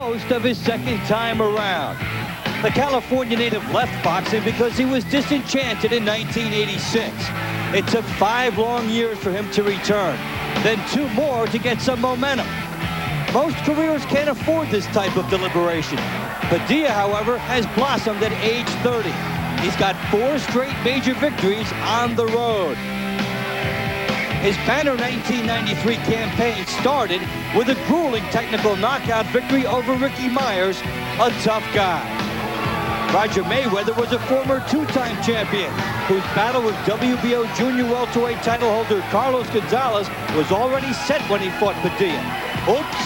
boast of his second time around. The California native left boxing because he was disenchanted in 1986. It took 5 long years for him to return, then 2 more to get some momentum. Most careers can't afford this type of deliberation. Padilla, however, has blossomed at age 30. He's got 4 straight major victories on the road. His banner 1993 campaign started with a grueling technical knockout victory over Ricky Myers, a tough guy. Roger Mayweather was a former 2-time champion whose battle with WBO junior welterweight title holder Carlos Gonzalez was already set when he fought Padilla. Oops!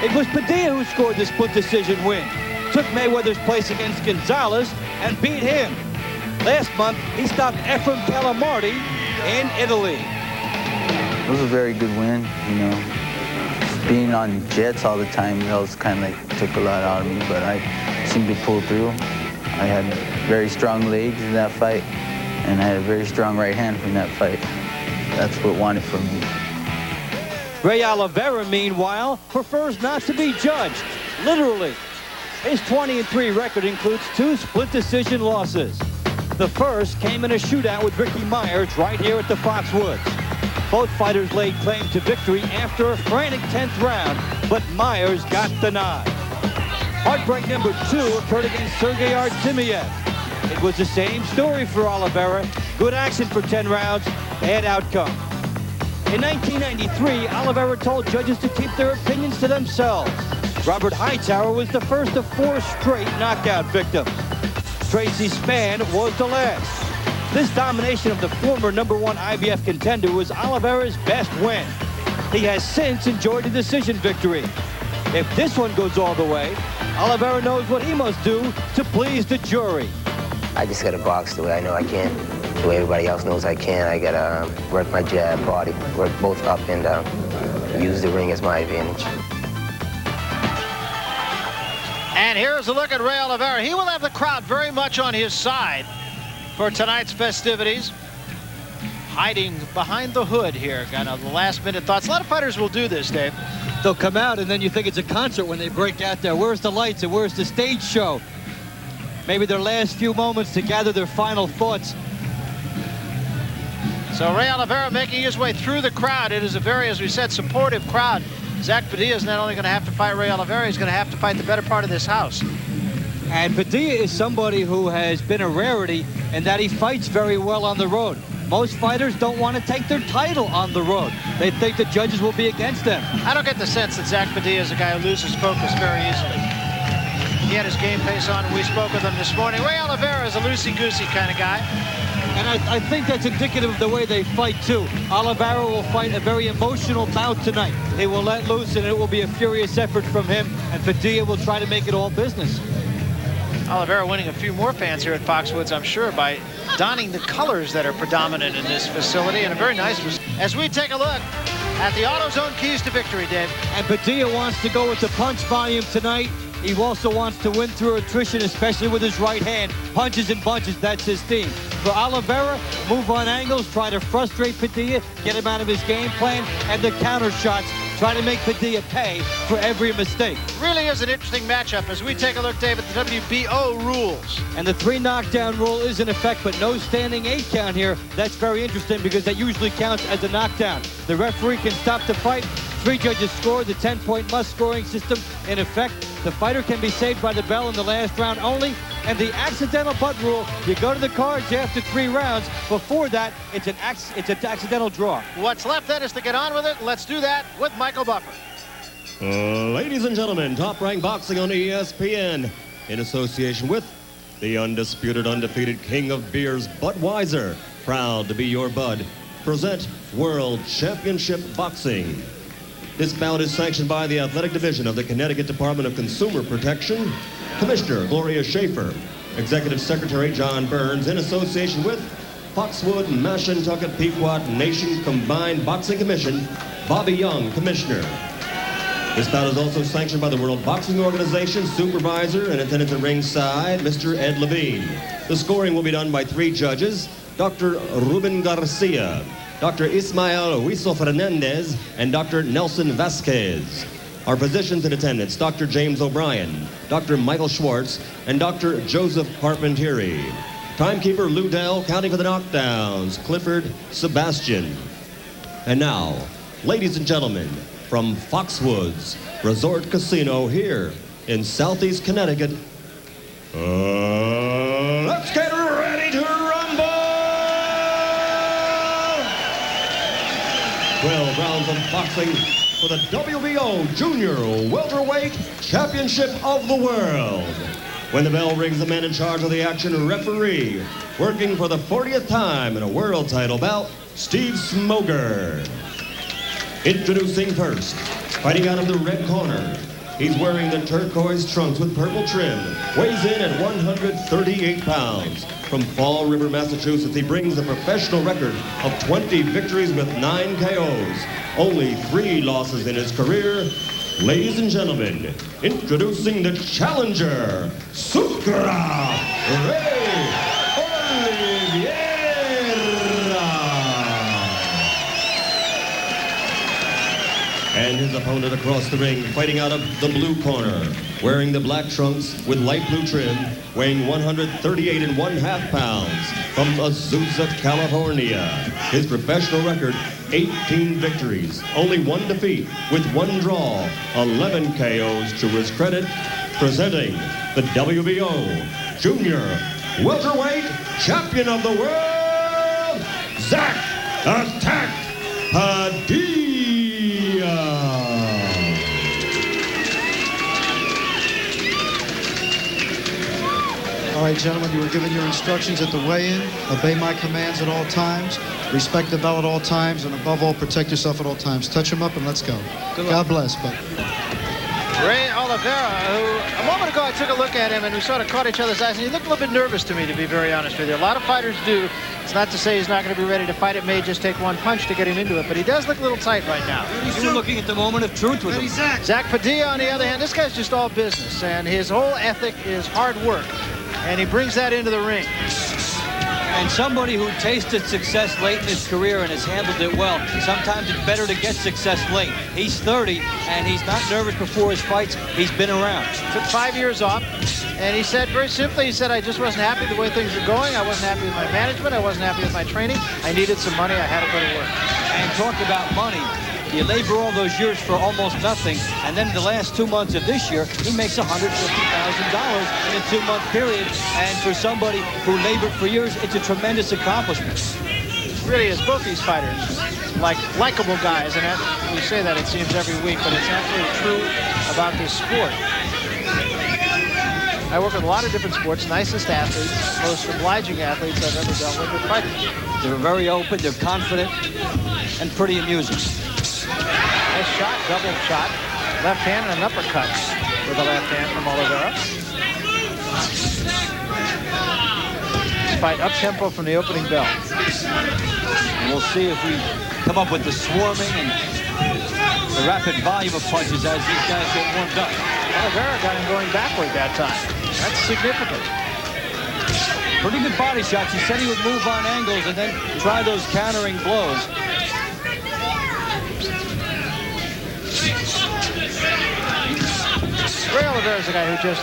It was Padilla who scored the split decision win, took Mayweather's place against Gonzalez, and beat him. Last month, he stopped Efrem Calamarti in Italy. It was a very good win, you know. Being on jets all the time, that was kind of like took a lot out of me, but I seemed to pull through. I had very strong legs in that fight, and I had a very strong right hand from that fight. That's what won it for me. Ray Oliveira, meanwhile, prefers not to be judged, literally. His 20-3 record includes 2 split decision losses. The first came in a shootout with Ricky Myers right here at the Foxwoods. Both fighters laid claim to victory after a frantic 10th round, but Myers got the nod. Heartbreak number 2 occurred against Sergey Artemiev. It was the same story for Oliveira. Good action for 10 rounds, bad outcome. In 1993, Oliveira told judges to keep their opinions to themselves. Robert Hightower was the first of 4 straight knockout victims. Tracy Spann was the last. This domination of the former #1 IBF contender was Oliveira's best win. He has since enjoyed a decision victory. If this one goes all the way, Oliveira knows what he must do to please the jury. I just got to box the way I know I can, the way everybody else knows I can. I got to work my jab, body, work both up and down, use the ring as my advantage. And here's a look at Ray Oliveira. He will have the crowd very much on his side for tonight's festivities. Hiding behind the hood here, kind of the last-minute thoughts. A lot of fighters will do this, Dave. They'll come out, and then you think it's a concert when they break out there. Where's the lights and where's the stage show? Maybe their last few moments to gather their final thoughts. So Ray Oliveira making his way through the crowd. It is a very, as we said, supportive crowd. Zack Padilla is not only going to have to fight Ray Oliveira, he's going to have to fight the better part of this house. And Padilla is somebody who has been a rarity in that he fights very well on the road. Most fighters don't want to take their title on the road. They think the judges will be against them. I don't get the sense that Zack Padilla is a guy who loses focus very easily. He had his game face on, and we spoke with him this morning. Ray Oliveira is a loosey-goosey kind of guy. And I think that's indicative of the way they fight, too. Oliveira will fight a very emotional bout tonight. He will let loose, and it will be a furious effort from him, and Padilla will try to make it all business. Oliveira winning a few more fans here at Foxwoods, I'm sure, by donning the colors that are predominant in this facility, and a very nice one. As we take a look at the AutoZone keys to victory, Dave. And Padilla wants to go with the punch volume tonight. He also wants to win through attrition, especially with his right hand. Punches and bunches, that's his theme. For Oliveira, move on angles, try to frustrate Padilla, get him out of his game plan, and the counter shots, try to make Padilla pay for every mistake. Really is an interesting matchup as we take a look, Dave, at the WBO rules. And the 3 knockdown rule is in effect, but no standing 8 count here. That's very interesting because that usually counts as a knockdown. The referee can stop the fight. 3 judges score, the 10-point must scoring system in effect. The fighter can be saved by the bell in the last round only. And the accidental butt rule, you go to the cards after 3 rounds. Before that, it's an accidental draw. What's left then is to get on with it. Let's do that with Michael Buffer. Ladies and gentlemen, Top Rank Boxing on ESPN in association with the undisputed, undefeated king of beers, Budweiser, proud to be your bud, present World Championship Boxing. This bout is sanctioned by the Athletic Division of the Connecticut Department of Consumer Protection, Commissioner Gloria Schaefer, Executive Secretary John Burns, in association with Foxwood, Mashantucket, Pequot Nation Combined Boxing Commission, Bobby Young, Commissioner. This bout is also sanctioned by the World Boxing Organization, Supervisor and attendant at ringside, Mr. Ed Levine. The scoring will be done by 3 judges, Dr. Ruben Garcia, Dr. Ismael Huizo Fernandez, and Dr. Nelson Vasquez. Our physicians in attendance, Dr. James O'Brien, Dr. Michael Schwartz, and Dr. Joseph Carpentieri. Timekeeper Lou Dell, counting for the knockdowns, Clifford Sebastian. And now, ladies and gentlemen, from Foxwoods Resort Casino here in Southeast Connecticut, let's get ready to rumble! 12 rounds of boxing for the WBO Junior Welterweight Championship of the World. When the bell rings, the man in charge of the action, referee, working for the 40th time in a world title bout, Steve Smoger. Introducing first, fighting out of the red corner. He's wearing the turquoise trunks with purple trim. Weighs in at 138 pounds. From Fall River, Massachusetts, he brings a professional record of 20 victories with 9 KOs. Only 3 losses in his career. Ladies and gentlemen, introducing the challenger, Sucra Ray Oliveira. And his opponent across the ring, fighting out of the blue corner, wearing the black trunks with light blue trim, weighing 138 1/2 pounds, from Azusa, California. His professional record, 18 victories, only 1 defeat, with 1 draw, 11 KOs to his credit. Presenting the WBO Junior Welterweight Champion of the World, Zack Attack Padilla. All right, gentlemen, you were given your instructions at the weigh-in. Obey my commands at all times. Respect the bell at all times. And above all, protect yourself at all times. Touch him up and let's go. God bless, bud. Ray Oliveira, who a moment ago I took a look at him and we sort of caught each other's eyes, and he looked a little bit nervous to me, to be very honest with you. A lot of fighters do. It's not to say he's not going to be ready to fight. It may just take 1 punch to get him into it, but he does look a little tight right now. You're looking at the moment of truth with him. Zack Padilla, on the other hand, this guy's just all business, and his whole ethic is hard work, and he brings that into the ring. And somebody who tasted success late in his career and has handled it well, sometimes it's better to get success late. He's 30, and he's not nervous before his fights. He's been around. Took 5 years off, and he said, very simply, he said, I just wasn't happy the way things were going. I wasn't happy with my management. I wasn't happy with my training. I needed some money. I had to go to work. And talk about money. You labor all those years for almost nothing, and then the last 2 months of this year, he makes $150,000 in a 2-month period. And for somebody who labored for years, it's a tremendous accomplishment. It really is. Both these fighters, like likable guys, and we say that it seems every week, but it's absolutely true about this sport. I work with a lot of different sports, nicest athletes, most obliging athletes I've ever dealt with fighters. They're very open, they're confident, and pretty amusing. Nice shot, double shot. Left hand and an uppercut with the left hand from Oliveira. This fight up-tempo from the opening bell. And we'll see if we come up with the swarming and the rapid volume of punches as these guys get warmed up. Oliveira got him going backward that time. That's significant. Pretty good body shots. He said he would move on angles and then try those countering blows. Ray Oliveira is a guy who just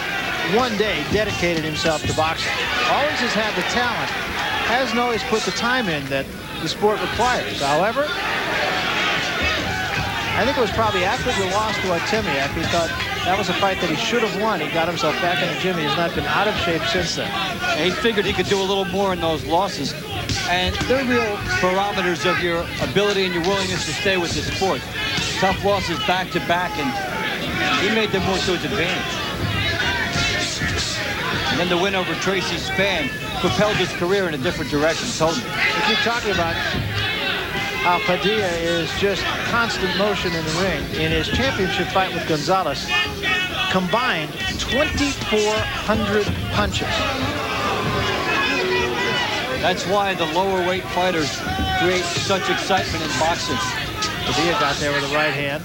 one day dedicated himself to boxing. Always has had the talent, hasn't always put the time in that the sport requires. However, I think it was probably after the loss to Artemiak, he thought that was a fight that he should have won. He got himself back in the gym. He has not been out of shape since then. He figured he could do a little more in those losses. And they're real barometers of your ability and your willingness to stay with the sport. Tough losses back to back, and he made them more to his advantage. And then the win over Tracy Spann propelled his career in a different direction, totally. We keep talking about how Padilla is just constant motion in the ring. In his championship fight with Gonzalez, combined 2,400 punches. That's why the lower weight fighters create such excitement in boxing. Padilla got there with the right hand.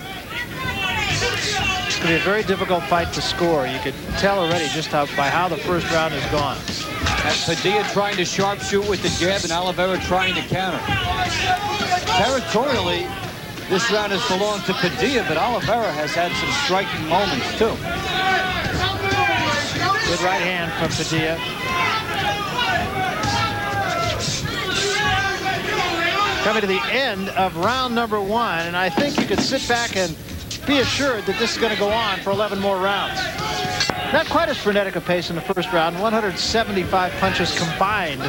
It's going to be a very difficult fight to score. You could tell already just by how the first round has gone. And Padilla trying to sharpshoot with the jab and Oliveira trying to counter. Territorially, This round has belonged to Padilla, but Oliveira has had some striking moments, too. Good right hand from Padilla. Coming to the end of round number 1, and I think you could sit back and be assured that this is going to go on for 11 more rounds. Not quite as frenetic a pace in the first round. 175 punches combined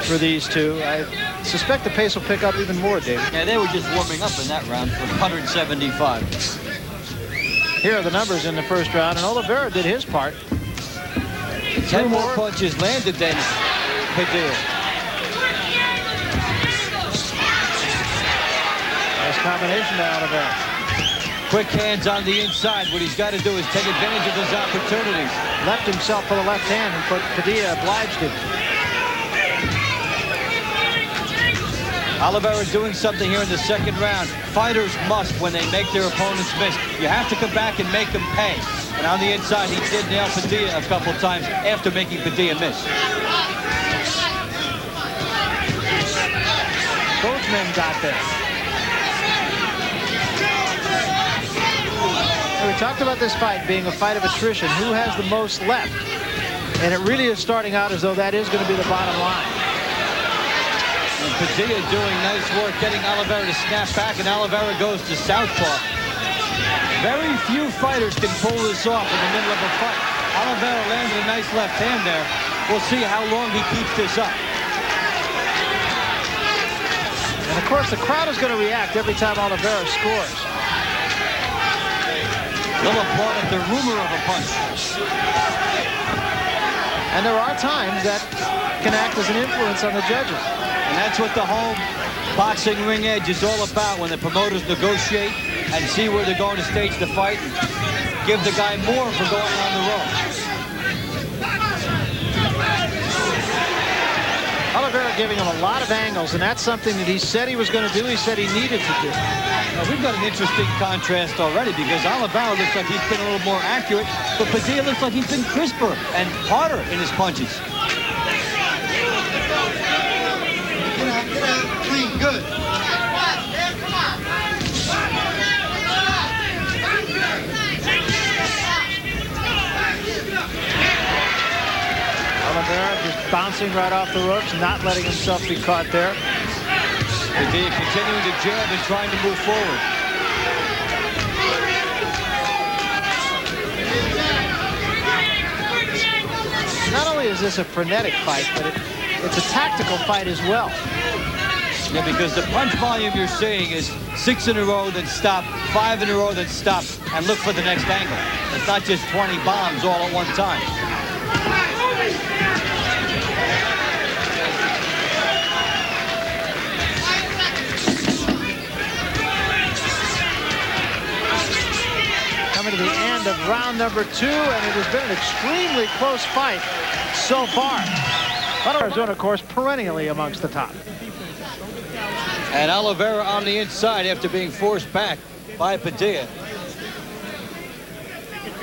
for these two. I suspect the pace will pick up even more, David. Yeah, they were just warming up in that round for 175. Here are the numbers in the first round, and Oliveira did his part. 10 more punches landed than Padilla. Nice combination to Oliveira. Quick hands on the inside. What he's got to do is take advantage of his opportunities. Left himself for the left hand, and Padilla obliged him. Oliveira doing something here in the second round. Fighters must, when they make their opponents miss, you have to come back and make them pay. And on the inside, he did nail Padilla a couple times after making Padilla miss. Both men got there. We talked about this fight being a fight of attrition. Who has the most left? And it really is starting out as though that is going to be the bottom line. And Padilla doing nice work getting Oliveira to snap back, and Oliveira goes to southpaw. Very few fighters can pull this off in the middle of a fight. Oliveira landed a nice left hand there. We'll see how long he keeps this up. And of course, the crowd is going to react every time Oliveira scores. They'll applaud at the rumor of a punch. And there are times that can act as an influence on the judges. And that's what the home boxing ring edge is all about, when the promoters negotiate and see where they're going to stage the fight and give the guy more for going on the road. Oliveira giving him a lot of angles, and that's something that he said he was going to do. He said he needed to do. Now, we've got an interesting contrast already, because Oliveira looks like he's been a little more accurate, but Padilla looks like he's been crisper and harder in his punches. Get out, clean, good. Oliveira just bouncing right off the ropes, not letting himself be caught there. Padilla continuing to jab and trying to move forward. Not only is this a frenetic fight, but it's a tactical fight as well. Yeah, because the punch volume you're seeing is 6 in a row, then stop, 5 in a row, then stop, and look for the next angle. It's not just 20 bombs all at one time. Coming to the end of round number 2, and it has been an extremely close fight so far. But Arizona, of course, perennially amongst the top. And Oliveira on the inside after being forced back by Padilla.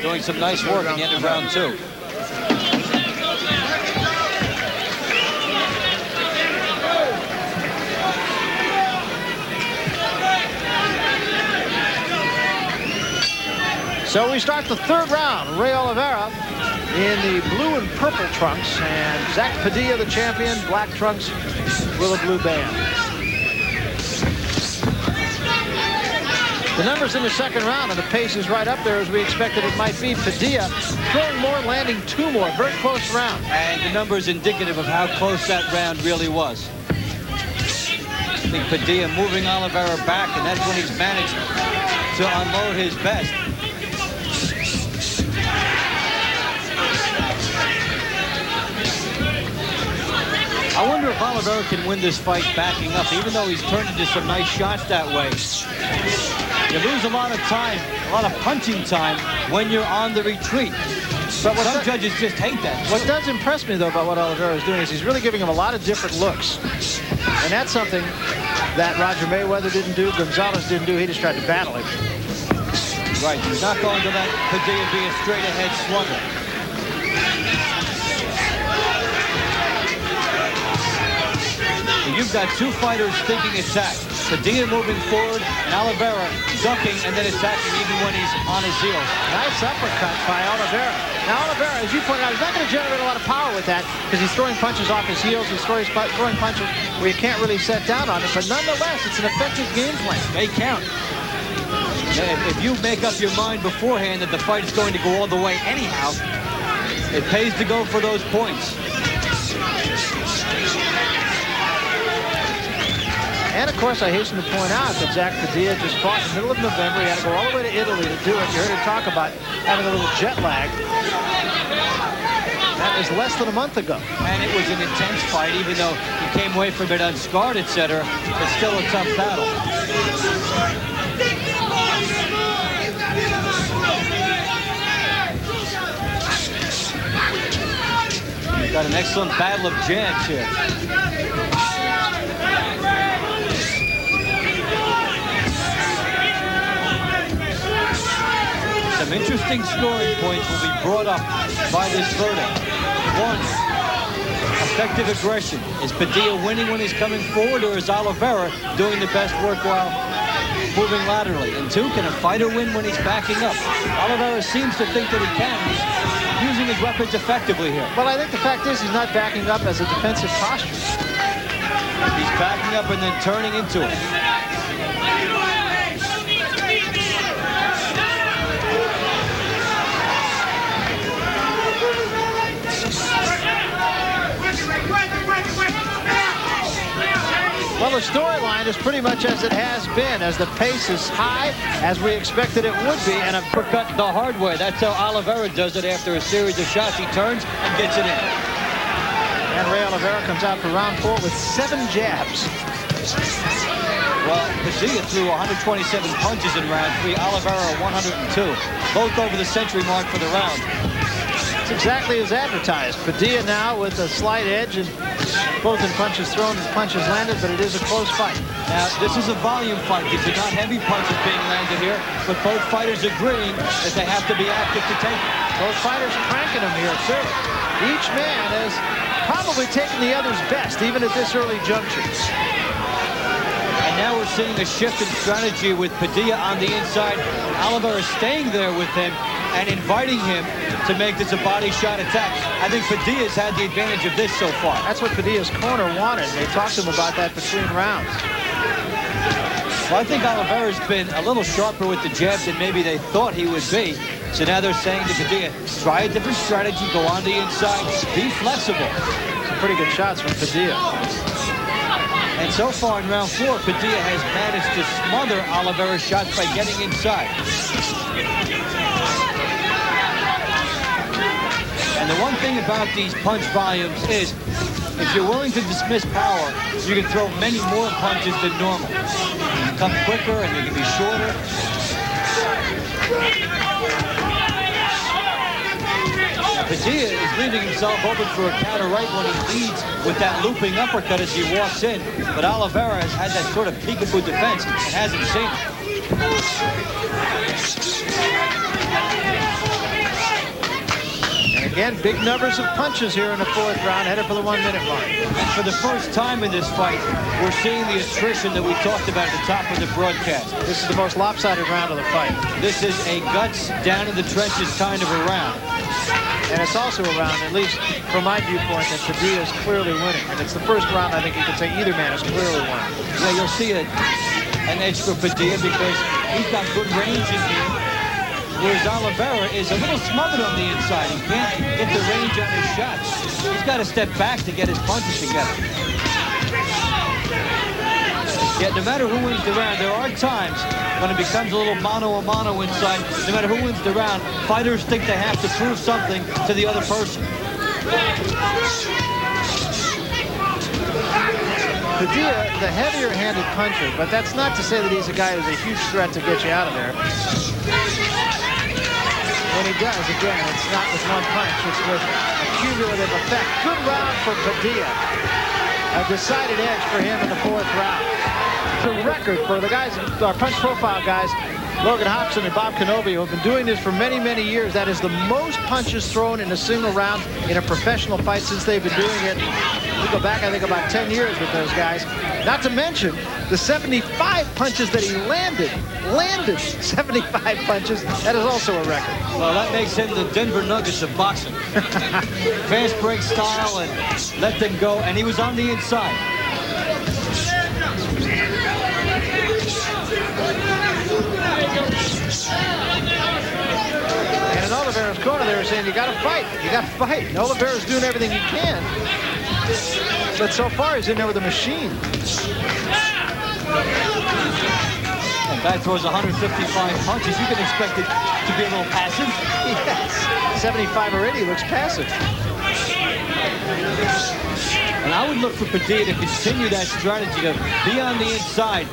Doing some nice work at the end of round 2. So we start the third round. Ray Oliveira in the blue and purple trunks, and Zack Padilla, the champion, black trunks with a blue band. The numbers in the second round, and the pace is right up there as we expected it might be. Padilla throwing more, landing 2 more. Very close round. And the numbers indicative of how close that round really was. I think Padilla moving Oliveira back, and that's when he's managed to unload his best. I wonder if Oliveira can win this fight backing up, even though he's turned into some nice shots that way. You lose a lot of time, a lot of punching time when you're on the retreat. But some judges just hate that. What does impress me, though, about what Oliveira is doing is he's really giving him a lot of different looks. And that's something that Roger Mayweather didn't do, Gonzalez didn't do. He just tried to battle him. Right, he's not going to let Padilla be a straight-ahead slugger. You've got 2 fighters thinking attack. Padilla moving forward, and Oliveira ducking and then attacking even when he's on his heels. Nice uppercut by Oliveira. Now, Oliveira, as you pointed out, he's not going to generate a lot of power with that because he's throwing punches off his heels. He's throwing punches where you can't really set down on it. But nonetheless, it's an effective game plan. They count. If you make up your mind beforehand that the fight is going to go all the way anyhow, it pays to go for those points. And, of course, I hasten to point out that Zack Padilla just fought in the middle of November. He had to go all the way to Italy to do it. You heard him talk about having a little jet lag. That was less than a month ago. And it was an intense fight, even though he came away from it unscarred, etc. It's still a tough battle. We've got an excellent battle of jabs here. Some interesting scoring points will be brought up by this verdict. One, effective aggression. Is Padilla winning when he's coming forward, or is Oliveira doing the best work while moving laterally? And two, can a fighter win when he's backing up? Oliveira seems to think that he can. He's using his weapons effectively here. Well, I think the fact is he's not backing up as a defensive posture. He's backing up and then turning into it. Well, the storyline is pretty much as it has been, as the pace is high, as we expected it would be, and a uppercut the hard way. That's how Oliveira does it after a series of shots. He turns and gets it in. And Ray Oliveira comes out for round 4 with 7 jabs. Well, Padilla threw 127 punches in round 3. Oliveira 102. Both over the century mark for the round. It's exactly as advertised. Padilla now with a slight edge, and both in punches thrown and punches landed, but it is a close fight. Now, this is a volume fight. These are not heavy punches being landed here, but both fighters agreeing that they have to be active to take it. Both fighters cranking them here, too. Each man has probably taken the other's best, even at this early juncture. And now we're seeing a shift in strategy with Padilla on the inside. Oliveira staying there with him and inviting him to make this a body shot attack. I think Padilla's had the advantage of this so far. That's what Padilla's corner wanted. They talked to him about that between rounds. Well, I think Oliveira's been a little sharper with the jabs than maybe they thought he would be. So now they're saying to Padilla, try a different strategy, go on the inside, be flexible. Some pretty good shots from Padilla. And so far in round 4, Padilla has managed to smother Oliveira's shots by getting inside. And the one thing about these punch volumes is, if you're willing to dismiss power, you can throw many more punches than normal. You can come quicker and they can be shorter. Padilla is leaving himself open for a counter right when he leads with that looping uppercut as he walks in. But Oliveira has had that sort of peekaboo defense and hasn't seen it. Again, big numbers of punches here in the 4th round, headed for the 1-minute mark. And for the first time in this fight, we're seeing the attrition that we talked about at the top of the broadcast. This is the most lopsided round of the fight. This is a guts down in the trenches kind of a round. And it's also a round, at least from my viewpoint, that Padilla is clearly winning. And it's the first round I think you can say either man is clearly winning. Yeah, you'll see an edge for Padilla because he's got good range in here. Whereas Oliveira is a little smothered on the inside. He can't get the range on his shots. He's got to step back to get his punches together. Yet no matter who wins the round, there are times when it becomes a little mano-a-mano inside. No matter who wins the round, fighters think they have to prove something to the other person. Padilla, the heavier-handed puncher, but that's not to say that he's a guy who's a huge threat to get you out of there. When he does, again, it's not with one punch, it's with a cumulative effect. Good round for Padilla. A decided edge for him in the 4th round. It's a record for the guys, our punch profile guys, Logan Hobson and Bob Kenobi, who have been doing this for many, many years. That is the most punches thrown in a single round in a professional fight since they've been doing it We go back, I think, about 10 years with those guys. Not to mention the 75 punches that he landed. 75 punches. That is also a record. Well, that makes him the Denver Nuggets of boxing. Fast break style and let them go, and he was on the inside. And in Oliveira's corner, they were saying, you got to fight. You got to fight. And Oliveira's doing everything he can. But so far, he's in there with a machine. And back throws 155 punches. You can expect it to be a little passive. Yes. 75 already looks passive. And I would look for Padilla to continue that strategy to be on the inside.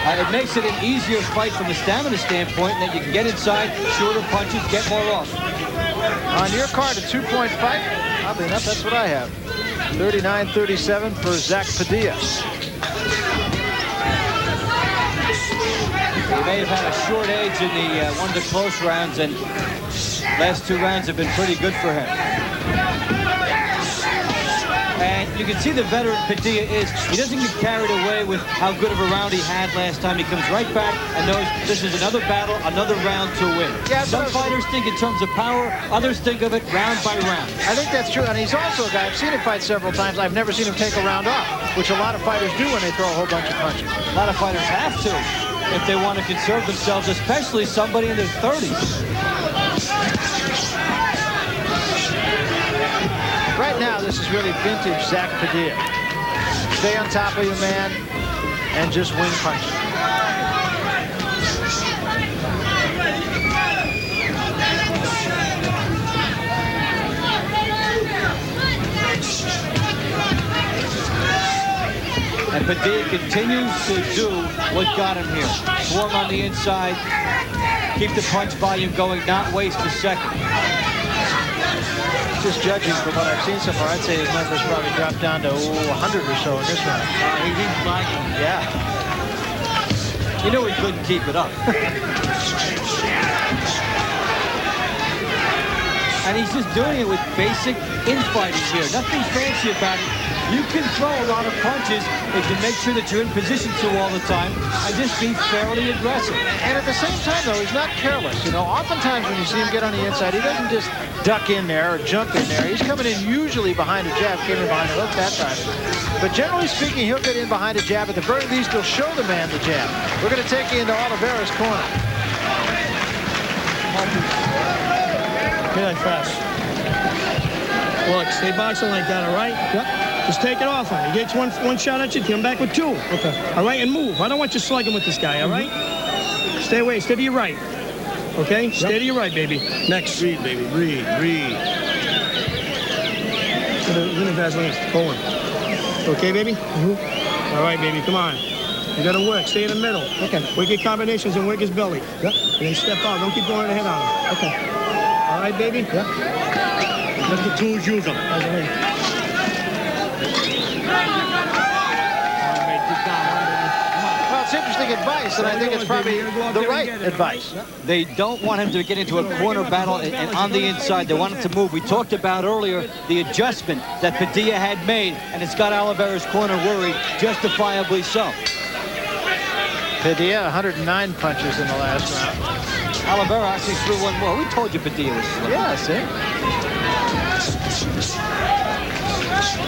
It makes it an easier fight from a stamina standpoint, and that you can get inside, shorter punches, get more off. On your card, a 2-point fight. Oddly enough, that's what I have. 39-37 for Zack Padilla. He may have had a short edge in the one of the close rounds, and last 2 rounds have been pretty good for him. And you can see the veteran Padilla is, he doesn't get carried away with how good of a round he had last time. He comes right back and knows this is another battle, another round to win. Yeah, some fighters think in terms of power, others think of it round by round. I think that's true, and he's also a guy, I've seen him fight several times. I've never seen him take a round off, which a lot of fighters do when they throw a whole bunch of punches. A lot of fighters have to if they want to conserve themselves, especially somebody in their 30s. Right now, this is really vintage Zack Padilla. Stay on top of your man and just wing punches. And Padilla continues to do what got him here. Swarm on the inside, keep the punch volume going, not waste a second. Just judging from what I've seen so far, I'd say his numbers probably dropped down to 100 or so in this round. He's lagging. Yeah. You know he couldn't keep it up. And he's just doing it with basic infighting here. Nothing fancy about it. You can throw a lot of punches if you make sure that you're in position to all the time and just be fairly aggressive. And at the same time, though, he's not careless. You know, oftentimes when you see him get on the inside, he doesn't just duck in there or jump in there. He's coming in usually behind a jab, came in behind a hook that time. But generally speaking, he'll get in behind a jab. At the very least, he'll show the man the jab. We're going to take you into Oliveira's corner. Get that fast. Look, stay boxing like that, all right? Yep. Just take it off on him. He gets one shot at you, come back with 2. Okay. All right, and move. I don't want you slugging with this guy, all right? Stay away. Stay to your right. Okay? Stay to your right, baby. Next. Breathe, baby. Breathe. Get in Vaseline. Going. Okay, baby? Mm-hmm. All right, baby. Come on. You got to work. Stay in the middle. Okay. Work your combinations and work his belly. Yep. And then step out. Don't keep going ahead on him. Okay. All right, baby? Yep. Let the tools use them. Well, it's interesting advice, and I think it's probably the right advice. They don't want him to get into a corner battle and on the inside. They want him to move. We talked about earlier the adjustment that Padilla had made, and it's got Oliveira's corner worried, justifiably so. Padilla, 109 punches in the last round. Oliveira actually threw one more. We told you Padilla was slow. Yeah, see?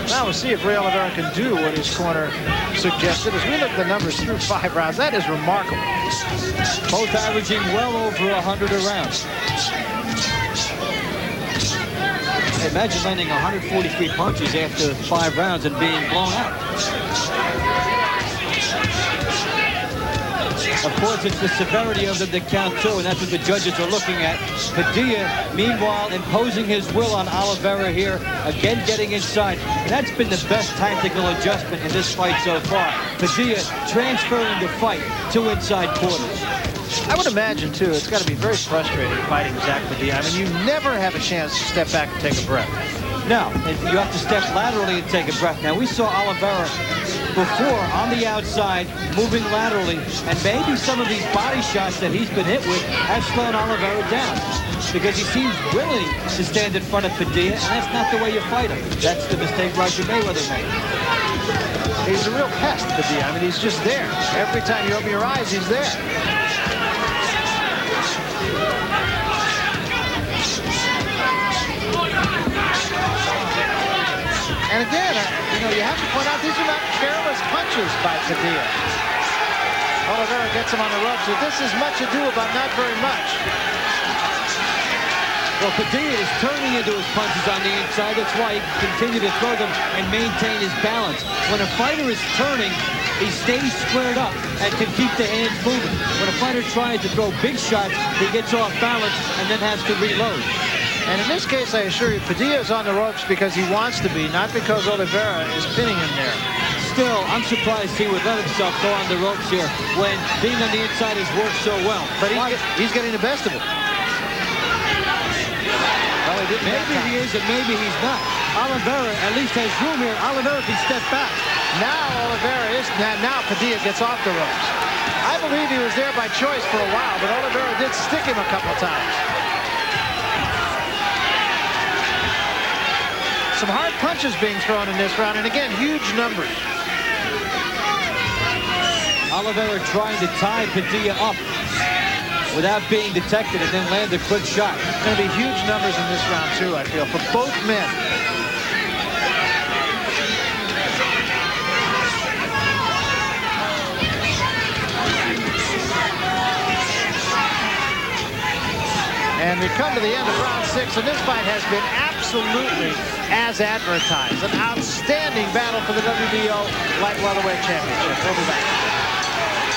Now we'll see if Ray Oliveira can do what his corner suggested. As we look at the numbers through 5 rounds, that is remarkable. Both averaging well over 100 a round. Imagine landing 143 punches after 5 rounds and being blown out. Of course, it's the severity of them that count too, and that's what the judges are looking at. Padilla, meanwhile, imposing his will on Oliveira here, again getting inside. And that's been the best tactical adjustment in this fight so far. Padilla transferring the fight to inside quarters. I would imagine, too, it's got to be very frustrating fighting Zack Padilla. I mean, you never have a chance to step back and take a breath. No, and you have to step laterally and take a breath. Now, we saw Oliveira before on the outside, moving laterally, and maybe some of these body shots that he's been hit with have slowed Oliveira down, because he seems willing to stand in front of Padilla, and that's not the way you fight him. That's the mistake Roger Mayweather made. He's a real pest, Padilla. I mean, he's just there. Every time you open your eyes, he's there. And again, you have to point out these are not careless punches by Padilla. Oliveira gets him on the ropes. So this is much ado about not very much. Well, Padilla is turning into his punches on the inside. That's why he can continue to throw them and maintain his balance. When a fighter is turning, he stays squared up and can keep the hands moving. When a fighter tries to throw big shots, he gets off balance and then has to reload. And in this case, I assure you, Padilla is on the ropes because he wants to be, not because Oliveira is pinning him there. Still, I'm surprised he would let himself go on the ropes here when being on the inside has worked so well. But he's getting the best of it. Well, maybe he is and maybe he's not. Oliveira at least has room here. Oliveira can step back. Now now Padilla gets off the ropes. I believe he was there by choice for a while, but Oliveira did stick him a couple of times. Some hard punches being thrown in this round, and again, huge numbers. Oliveira trying to tie Padilla up without being detected and then land a quick shot. Going to be huge numbers in this round, too, I feel, for both men. And we come to the end of round 6, and this fight has been absolutely as advertised. An outstanding battle for the WBO Light Welterweight Championship. We'll be back.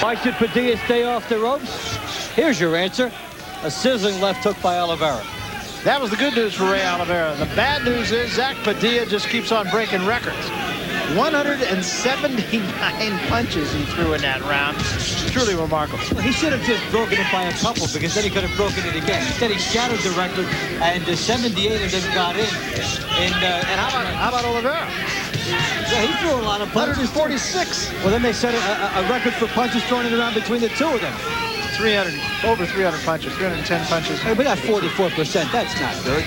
Why should Padilla stay off the ropes? Here's your answer. A sizzling left hook by Oliveira. That was the good news for Ray Oliveira. The bad news is Zack Padilla just keeps on breaking records. 179 punches he threw in that round. Truly remarkable. Well, he should have just broken it by a couple, because then he could have broken it again. Instead, he shattered the record, and 78 of them got in. And how about Oliveira? Yeah, he threw a lot of punches. 146. Well, then they set a record for punches thrown in around between the two of them. Over 300 punches, 310 punches. Hey, we got 44%. That's not good.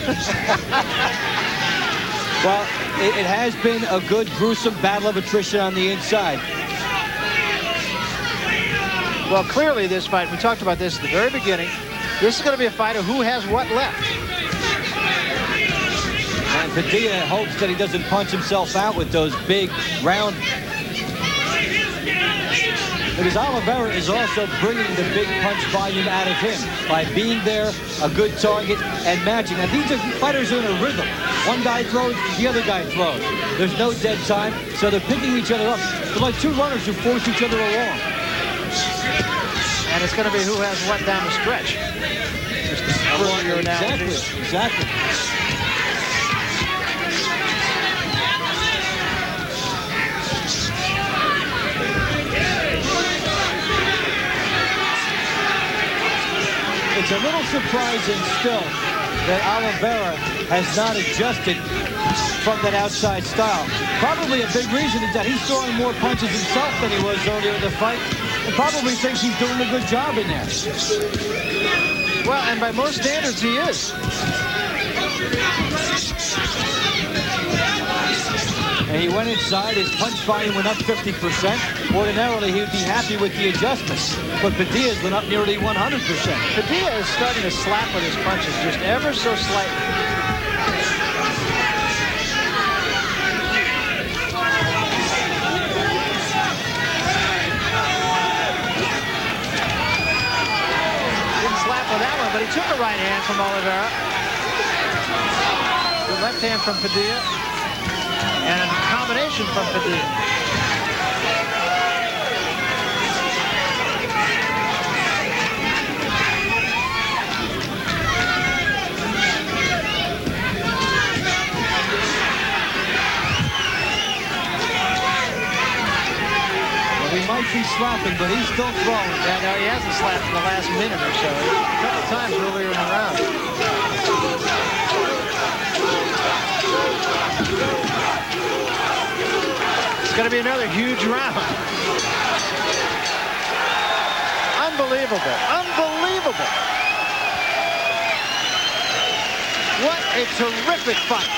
Well, it has been a good, gruesome battle of attrition on the inside. Well, clearly this fight, we talked about this at the very beginning, this is going to be a fight of who has what left. And Padilla hopes that he doesn't punch himself out with those big, round... Because Oliveira is also bringing the big punch volume out of him by being there, a good target, and matching. Now, these fighters are in a rhythm. One guy throws, the other guy throws. There's no dead time, so they're picking each other up. They're like two runners who force each other along. And it's going to be who has what down the stretch. Just your analogy. Exactly. It's a little surprising still that Oliveira has not adjusted from that outside style. Probably a big reason is that he's throwing more punches himself than he was earlier in the fight, and probably thinks he's doing a good job in there. Well, and by most standards, he is. And he went inside, his punch volume went up 50%. Ordinarily, he would be happy with the adjustments, but Padilla's went up nearly 100%. Padilla is starting to slap with his punches, just ever so slightly. Didn't slap with that one, but he took a right hand from Oliveira. The left hand from Padilla. And a combination from Padilla. Well, he might be slapping, but he's still throwing. Yeah, no, he hasn't slapped in the last minute or so. A couple times earlier in the round. going to be another huge round. Unbelievable. Unbelievable. What a terrific fight.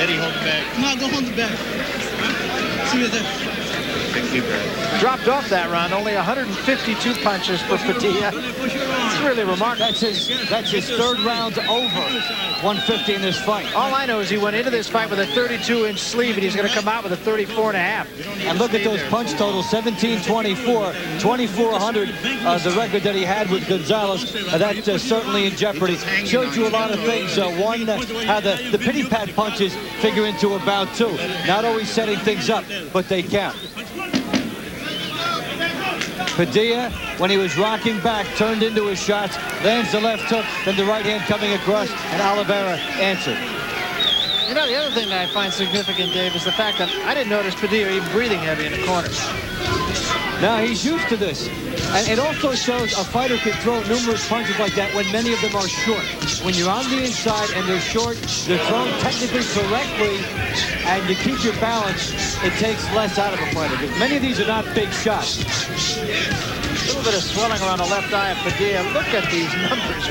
Eddie, hold the bag. No, don't hold the bag. See you there. Thank you, Brad. Dropped off that round. Only 152 punches for Padilla. It's really remarkable. That's his third round over 150 in this fight. All I know is he went into this fight with a 32-inch sleeve, and he's going to come out with a 34.5. And look at those punch totals, 17-24, 2,400, the record that he had with Gonzalez. That's certainly in jeopardy. Showed you a lot of things. One, how the pity-pat punches figure into about 2. Not always setting things up, but they count. Padilla, when he was rocking back, turned into his shots, lands the left hook, then the right hand coming across, and Oliveira answered. You know, the other thing that I find significant, Dave, is the fact that I didn't notice Padilla even breathing heavy in the corners. Now, he's used to this. And it also shows a fighter can throw numerous punches like that when many of them are short. When you're on the inside and they're short, they're thrown technically correctly, and you keep your balance, it takes less out of a fighter. Because many of these are not big shots. A little bit of swelling around the left eye of Padilla. Look at these numbers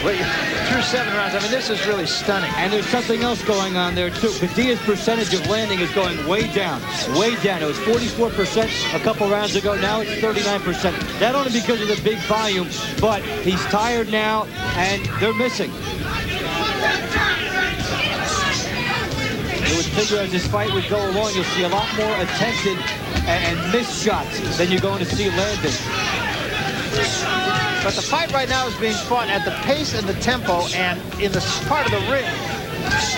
through 7 rounds. I mean, this is really stunning. And there's something else going on there, too. Padilla's percentage of landing is going way down, way down. It was 44% a couple rounds ago. Now it's 39%. Not only because of the big volume, but he's tired now, and they're missing. You would figure as this fight would go along, you'll see a lot more attempted and missed shots than you're going to see landing. But the fight right now is being fought at the pace and the tempo and in the part of the ring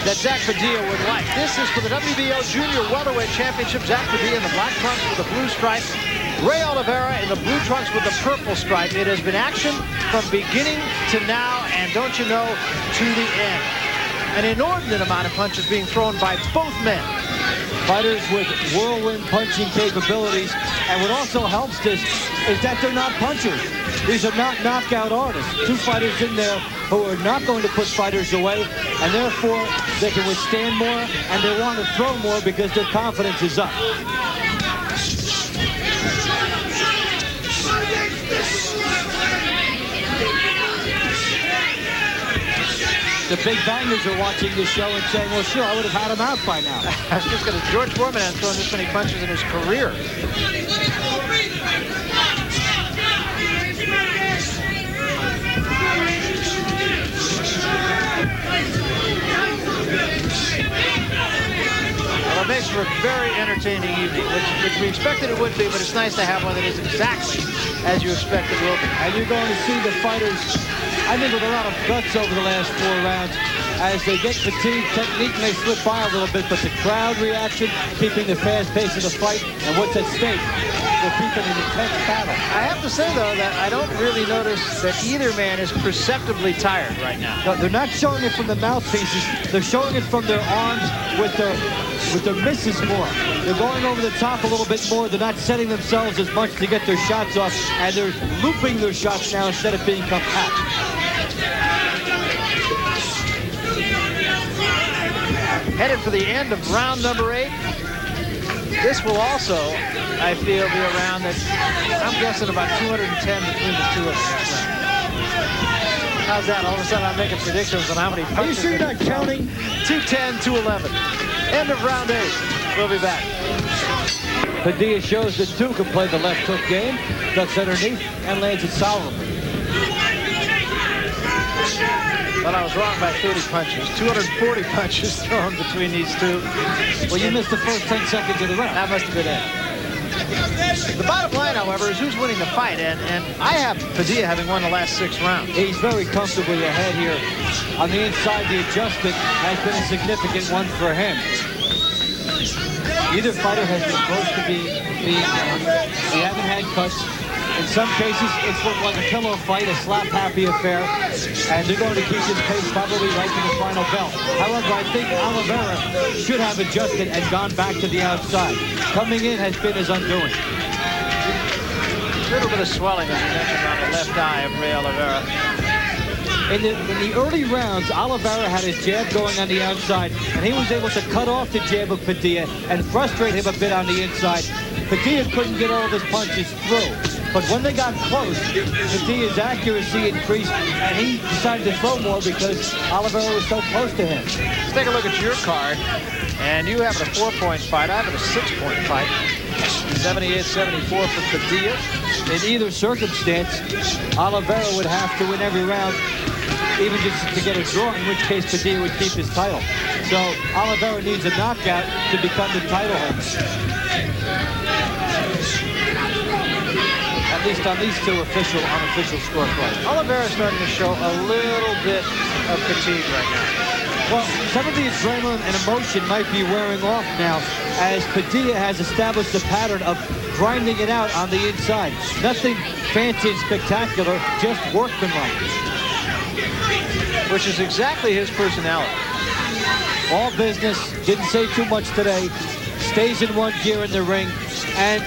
that Zack Padilla would like. This is for the WBO Junior Welterweight Championship. Zack Padilla in the black trunks with the blue stripe. Ray Oliveira in the blue trunks with the purple stripe. It has been action from beginning to now, and don't you know, to the end. An inordinate amount of punches being thrown by both men. Fighters with whirlwind punching capabilities. And what also helps this is that they're not punchers. These are not knockout artists. 2 fighters in there who are not going to put fighters away, and therefore they can withstand more, and they want to throw more because their confidence is up. The big bangers are watching this show and saying, well, sure, I would have had him out by now. I was just going to, George Foreman has thrown this many punches in his career. Well, it makes for a very entertaining evening, which we expected it would be, but it's nice to have one that is exactly as you expect it will be. And you're going to see the fighters, I think, with a lot of guts over the last 4 rounds. As they get fatigued, technique may slip by a little bit, but the crowd reaction, keeping the fast pace of the fight, and what's at stake will keep it an intense battle. I have to say, though, that I don't really notice that either man is perceptibly tired right now. No, they're not showing it from the mouthpieces. They're showing it from their arms with their misses more. They're going over the top a little bit more. They're not setting themselves as much to get their shots off, and they're looping their shots now instead of being compact. Headed for the end of round number 8. This will also, I feel, be a round that I'm guessing about 210 between the two of them. How's that? All of a sudden I'm making predictions on how many punches. Are you sure you're not counting? 210, 211. End of round 8. We'll be back. Padilla shows that 2 can play the left hook game, ducks underneath, and lands it solidly. Well, I was wrong by 30 punches. 240 punches thrown between these two. Well, you missed the first 10 seconds of the round. That must have been it. The bottom line, however, is who's winning the fight, and I have Padilla having won the last 6 rounds. He's very comfortably ahead here. On the inside, the adjustment has been a significant one for him. Either fighter has been close to being down. They haven't had cuts. In some cases, it's looked like a pillow fight, a slap-happy affair, and they're going to keep this pace probably right to the final bell. However, I think Oliveira should have adjusted and gone back to the outside. Coming in has been his undoing. A little bit of swelling, as you mentioned, on the left eye of Ray Oliveira. In the early rounds, Oliveira had his jab going on the outside, and he was able to cut off the jab of Padilla and frustrate him a bit on the inside. Padilla couldn't get all of his punches through. But when they got close, Padilla's accuracy increased, and he decided to throw more because Oliveira was so close to him. Let's take a look at your card. And you have it a 4-point fight. I have it a 6-point fight. 78-74 for Padilla. In either circumstance, Oliveira would have to win every round, even just to get a draw, in which case Padilla would keep his title. So Oliveira needs a knockout to become the title holder. At least on these two unofficial scorecards. Oliveira's starting to show a little bit of fatigue right now. Well, some of the adrenaline and emotion might be wearing off now as Padilla has established a pattern of grinding it out on the inside. Nothing fancy and spectacular, just workmanlike. Which is exactly his personality. All business, didn't say too much today, stays in one gear in the ring, and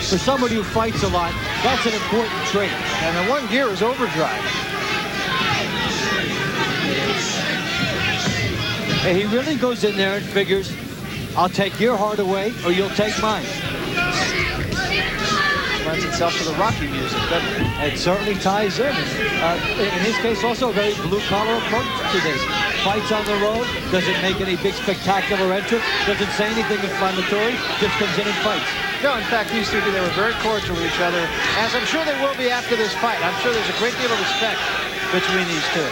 for somebody who fights a lot, that's an important trait. And the one gear is overdrive. And he really goes in there and figures, I'll take your heart away or you'll take mine. Lends itself to the Rocky music, doesn't it? It certainly ties in. In his case, also a very blue-collar approach to this. Fights on the road, doesn't make any big spectacular entrance, doesn't say anything inflammatory, just comes in and fights. No, in fact, these two, they were very cordial with each other, as I'm sure they will be after this fight. I'm sure there's a great deal of respect between these two.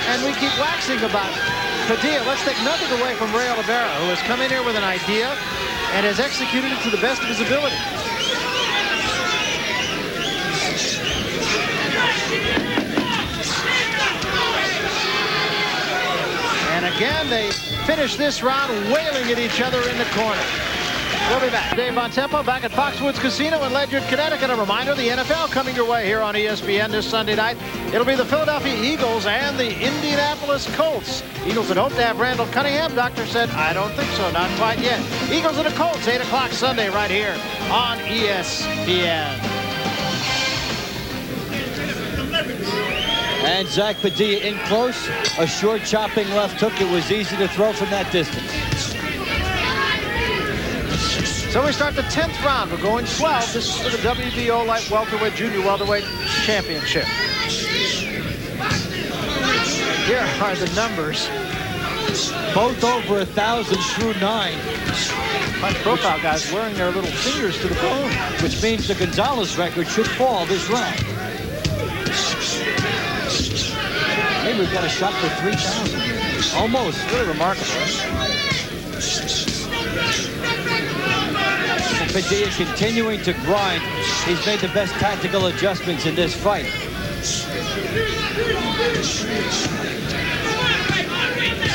And we keep waxing about Padilla. Let's take nothing away from Ray Oliveira, who has come in here with an idea and has executed it to the best of his ability. And again, they finish this round wailing at each other in the corner. We'll be back. Dave Von Tempo back at Foxwoods Casino in Ledyard, Connecticut. A reminder, the NFL coming your way here on ESPN this Sunday night. It'll be the Philadelphia Eagles and the Indianapolis Colts. Eagles would hope to have Randall Cunningham. Doctor said, I don't think so, not quite yet. Eagles and the Colts, 8 o'clock Sunday right here on ESPN. And Zack Padilla in close, a short chopping left hook. It was easy to throw from that distance. So we start the 10th round. We're going 12. This is for the WBO Light Welterweight, Junior Welterweight Championship. Here are the numbers. Both over 1,000 through 9. My profile guys wearing their little fingers to the bone. Which means the Gonzalez record should fall this round. Maybe we've got a shot for 3,000. Almost. Really remarkable. Padilla continuing to grind. He's made the best tactical adjustments in this fight.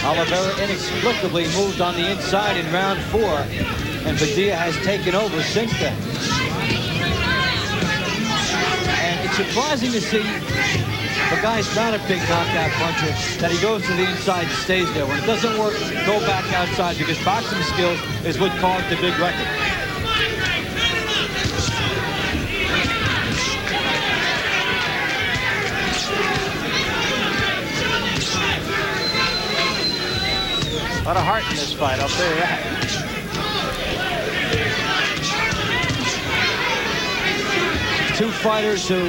Oliveira inexplicably moved on the inside in round 4, and Padilla has taken over since then. And it's surprising to see the guy's not a big knockout puncher, that he goes to the inside and stays there. When it doesn't work, go back outside, because boxing skills is what caused the big record. A lot of heart in this fight, I'll tell you that. Two fighters who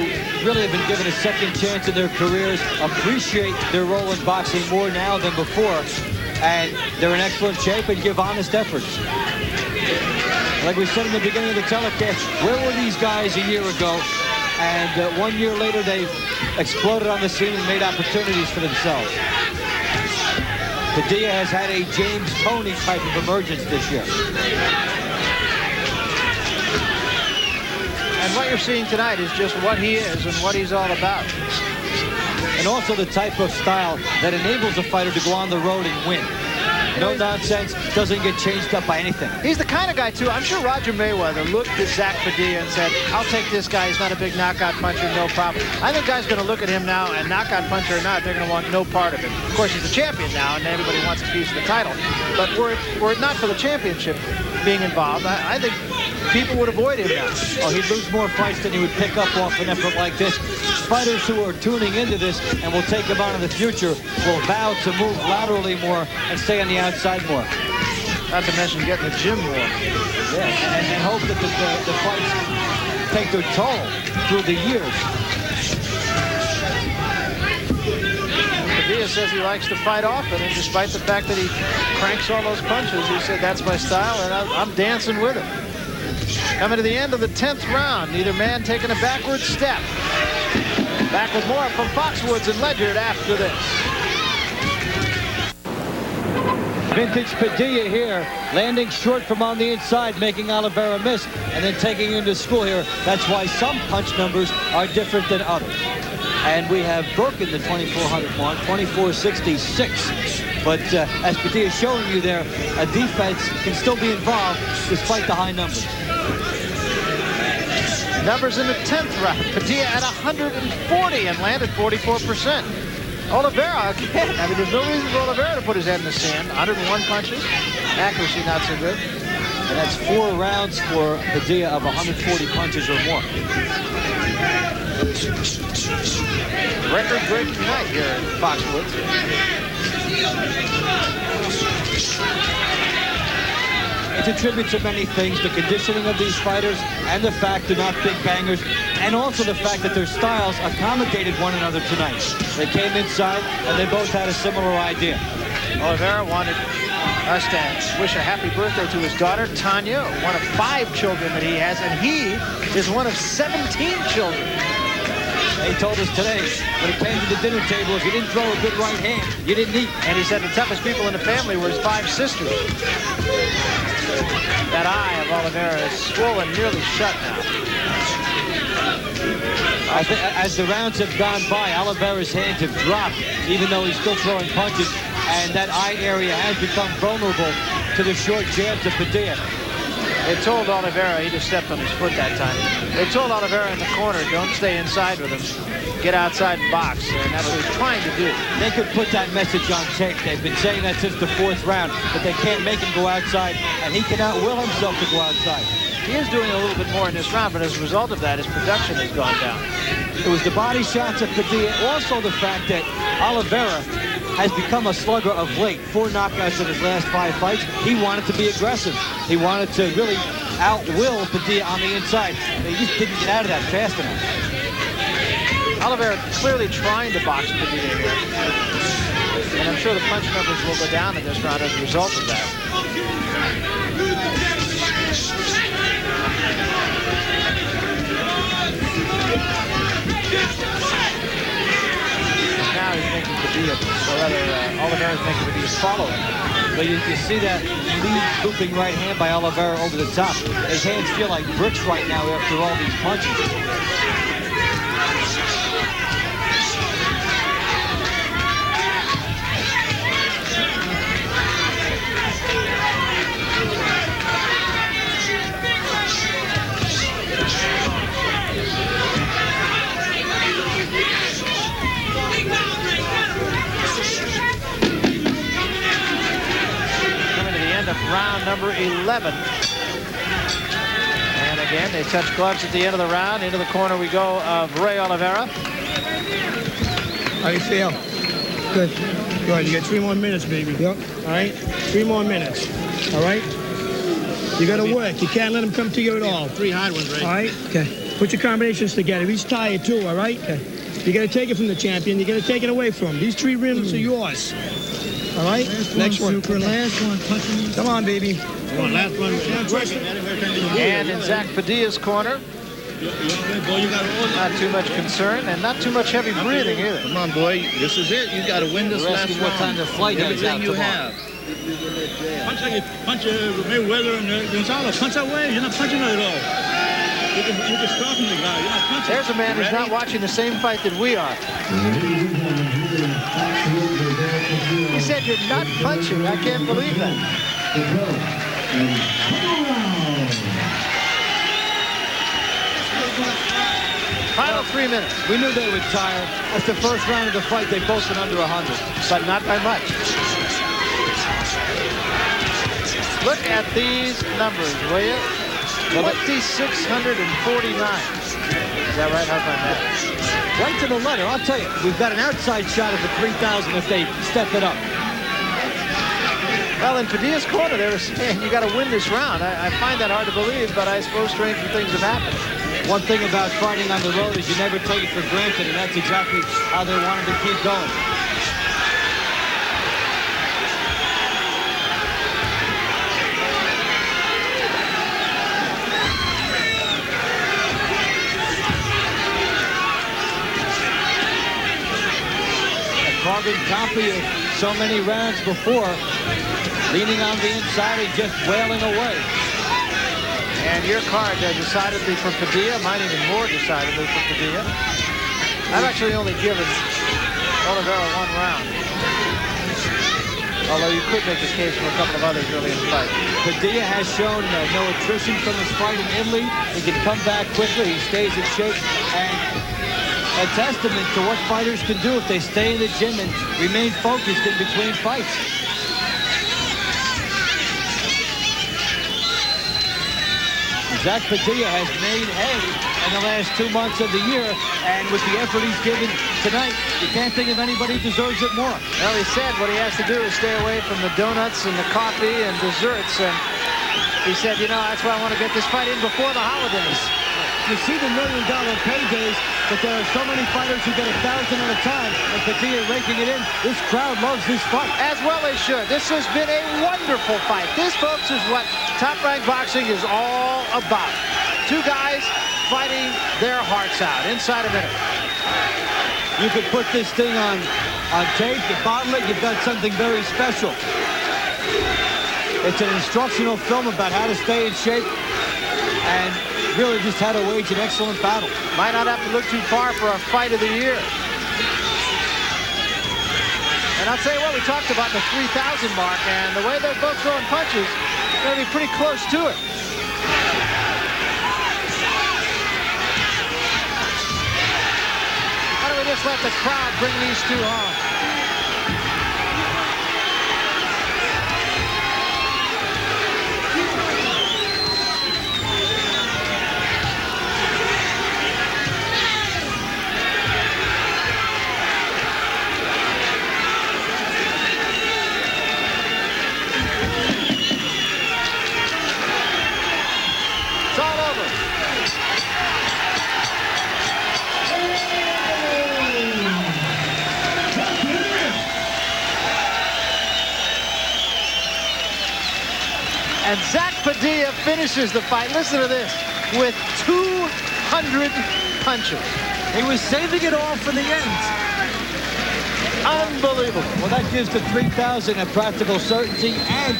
really have been given a second chance in their careers, appreciate their role in boxing more now than before, and they're in excellent shape and give honest efforts. Like we said in the beginning of the telecast, where were these guys a year ago? And 1 year later, they've exploded on the scene and made opportunities for themselves. Padilla has had a James Toney type of emergence this year. And what you're seeing tonight is just what he is and what he's all about. And also the type of style that enables a fighter to go on the road and win. No nonsense, doesn't get changed up by anything. He's the kind of guy, too. I'm sure Roger Mayweather looked at Zack Padilla and said, I'll take this guy. He's not a big knockout puncher, no problem. I think guys going to look at him now, and knockout puncher or not, they're going to want no part of it. Of course, he's the champion now, and everybody wants a piece of the title. But were it not for the championship being involved, I think people would avoid him now. Oh, he'd lose more fights than he would pick up off an effort like this. fighters who are tuning into this and will take him on in the future will vow to move laterally more and stay on the outside more. Not to mention getting the gym more. Yeah, and hope that the fights take their toll through the years. Padilla says he likes to fight often, and despite the fact that he cranks all those punches, he said, that's my style, and I'm dancing with it. Coming to the end of the 10th round, neither man taking a backward step. Back with more from Foxwoods and Ledyard after this. Vintage Padilla here, landing short from on the inside, making Oliveira miss, and then taking him to school here. That's why some punch numbers are different than others. And we have broken the 2400 mark, 2466. But as Padilla is showing you there, a defense can still be involved despite the high numbers. Numbers in the 10th round. Padilla at 140 and landed 44%. Oliveira again. I mean, there's no reason for Oliveira to put his head in the sand. 101 punches. Accuracy not so good. And that's 4 rounds for Padilla of 140 punches or more. Record-breaking night here at Foxwoods. It's a tribute to many things, the conditioning of these fighters and the fact they're not big bangers, and also the fact that their styles accommodated one another tonight. They came inside and they both had a similar idea. Oliveira wanted us to wish a happy birthday to his daughter, Tanya, one of 5 children that he has, and he is one of 17 children. He told us today, when it came to the dinner table, if you didn't throw a good right hand, you didn't eat. And he said the toughest people in the family were his 5 sisters. That eye of Oliveira is swollen, nearly shut now. As the rounds have gone by, Oliveira's hands have dropped, even though he's still throwing punches, and that eye area has become vulnerable to the short jabs of Padilla. They told Oliveira, he just stepped on his foot that time. They told Oliveira in the corner, don't stay inside with him. Get outside and box, and that's what he's trying to do. They could put that message on tape. They've been saying that since the 4th round, but they can't make him go outside, and he cannot will himself to go outside. He is doing a little bit more in this round, but as a result of that, his production has gone down. It was the body shots of Padilla, also the fact that Oliveira has become a slugger of late. 4 knockouts in his last 5 fights. He wanted to be aggressive. He wanted to really outwill Padilla on the inside. He just didn't get out of that fast enough. Oliveira clearly trying to box Padilla here. And I'm sure the punch numbers will go down in this round as a result of that. Now he's making Padilla, or rather, Oliveira's making Padilla follow him. But you see that lead looping right hand by Oliveira over the top. His hands feel like bricks right now after all these punches. Round number 11. And again, they touch gloves at the end of the round. Into the corner we go of Ray Oliveira. How do you feel? Good. Good. You got 3 more minutes, baby. Yep. All right? 3 more minutes. All right? You got to work. You can't let him come to you at all. 3 hard ones, Ray. All right? Okay. Put your combinations together. He's tired, too, all right? Okay. You got to take it from the champion. You got to take it away from him. These 3 rings are yours. All right? Next one. Sucra, last one. Come on, baby. Come on, last one. And in Zack Padilla's corner, not too much concern and not too much heavy breathing either. Come on, boy. This is it. You got to win this last round. What time the flight is out Everything you tomorrow. have. Punch Mayweather and Gonzalo. Punch away. You're not punching at all. You're just stopping the guy. You're not punching. There's a man who's not watching the same fight that we are. He said you're not punching. I can't believe that. Final 3 minutes. We knew they would tire. That's the first round of the fight. They've both been under 100. But not by much. Look at these numbers, will you? 2,649. Is that right? How's my math? Right to the letter. I'll tell you, we've got an outside shot of the 3,000 if they step it up. Well, in Padilla's corner, they were saying you got to win this round. I find that hard to believe, but I suppose stranger things have happened. One thing about fighting on the road is you never take it for granted, and that's exactly how they wanted to keep going. A carbon copy of so many rounds before, leaning on the inside and just wailing away. And your card decidedly for Padilla, mine even more decidedly for Padilla. I've actually only given Oliveira 1 round. Although you could make the case for a couple of others early in the fight. Padilla has shown no attrition from his fight in Italy. He can come back quickly. He stays in shape. And a testament to what fighters can do if they stay in the gym and remain focused in between fights. Zack Padilla has made hay in the last 2 months of the year, and with the effort he's given tonight, you can't think of anybody who deserves it more. Well, he said what he has to do is stay away from the donuts and the coffee and desserts, and he said, you know, that's why I want to get this fight in before the holidays. You see the $1 million paydays, but there are so many fighters who get 1,000 at a time, and Padilla raking it in. This crowd loves this fight. As well they should. This has been a wonderful fight. This, folks, is what Top Rank Boxing is all about. Two guys fighting their hearts out inside a minute. You could put this thing on tape, you bottle it, you've got something very special. It's an instructional film about how to stay in shape and really just how to wage an excellent battle. Might not have to look too far for our fight of the year. And I'll tell you what, we talked about the 3,000 mark, and the way they're both throwing punches, they're going to be pretty close to it. Why don't we just let the crowd bring these two home? And Zack Padilla finishes the fight, listen to this, with 200 punches. He was saving it all for the end. Unbelievable. Well, that gives the 3,000 a practical certainty, and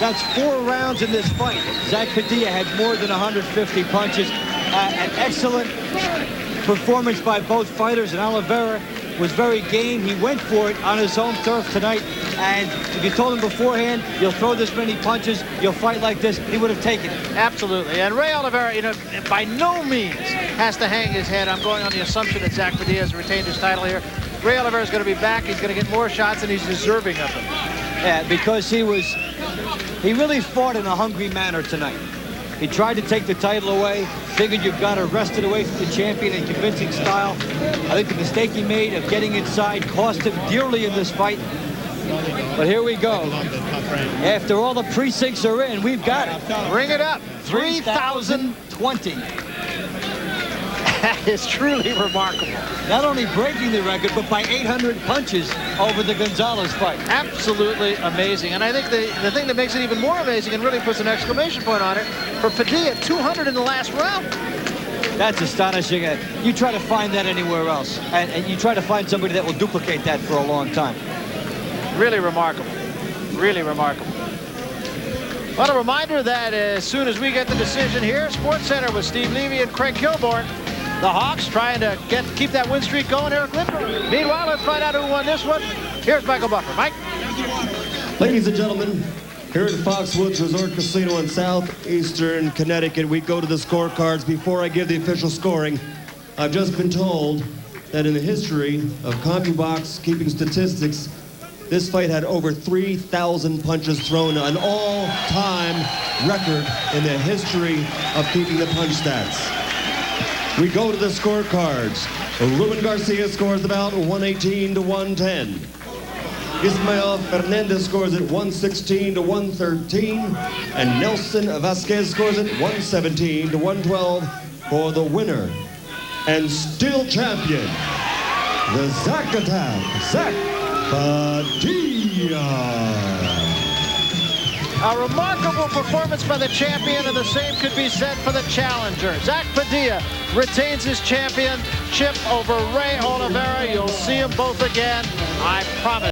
that's 4 rounds in this fight. Zack Padilla had more than 150 punches. An excellent performance by both fighters, and Oliveira was very game. He went for it on his home turf tonight, and if you told him beforehand, you'll throw this many punches, you'll fight like this, he would have taken it. Absolutely. And Ray Oliveira, you know, by no means has to hang his head. I'm going on the assumption that Zack Padilla has retained his title here. Ray Oliveira is going to be back. He's going to get more shots, and he's deserving of them. Yeah, because he really fought in a hungry manner tonight. He tried to take the title away, figured you've got to wrest it away from the champion in convincing style. I think the mistake he made of getting inside cost him dearly in this fight. But here we go. After all the precincts are in, we've got it. Bring it up. 3,020. That is truly remarkable. Not only breaking the record, but by 800 punches over the Gonzalez fight. Absolutely amazing. And I think the thing that makes it even more amazing and really puts an exclamation point on it, for Padilla, 200 in the last round. That's astonishing. You try to find that anywhere else. And you try to find somebody that will duplicate that for a long time. Really remarkable. Really remarkable. Well, a reminder that as soon as we get the decision here, Sports Center with Steve Levy and Craig Kilborn, the Hawks trying to keep that win streak going. Eric Lindbergh. Meanwhile, let's find out who won this one. Here's Michael Buffer. Mike? Ladies and gentlemen, here at Foxwoods Resort Casino in southeastern Connecticut, we go to the scorecards. Before I give the official scoring, I've just been told that in the history of CompuBox keeping statistics, this fight had over 3,000 punches thrown, an all-time record in the history of keeping the punch stats. We go to the scorecards. Ruben Garcia scores about 118 to 110. Ismael Fernandez scores at 116 to 113. And Nelson Vasquez scores at 117 to 112 for the winner. And still champion, the Zack Attack, Zack Padilla. A remarkable performance by the champion, and the same could be said for the challenger. Zack Padilla retains his championship over Ray Oliveira. You'll see them both again, I promise.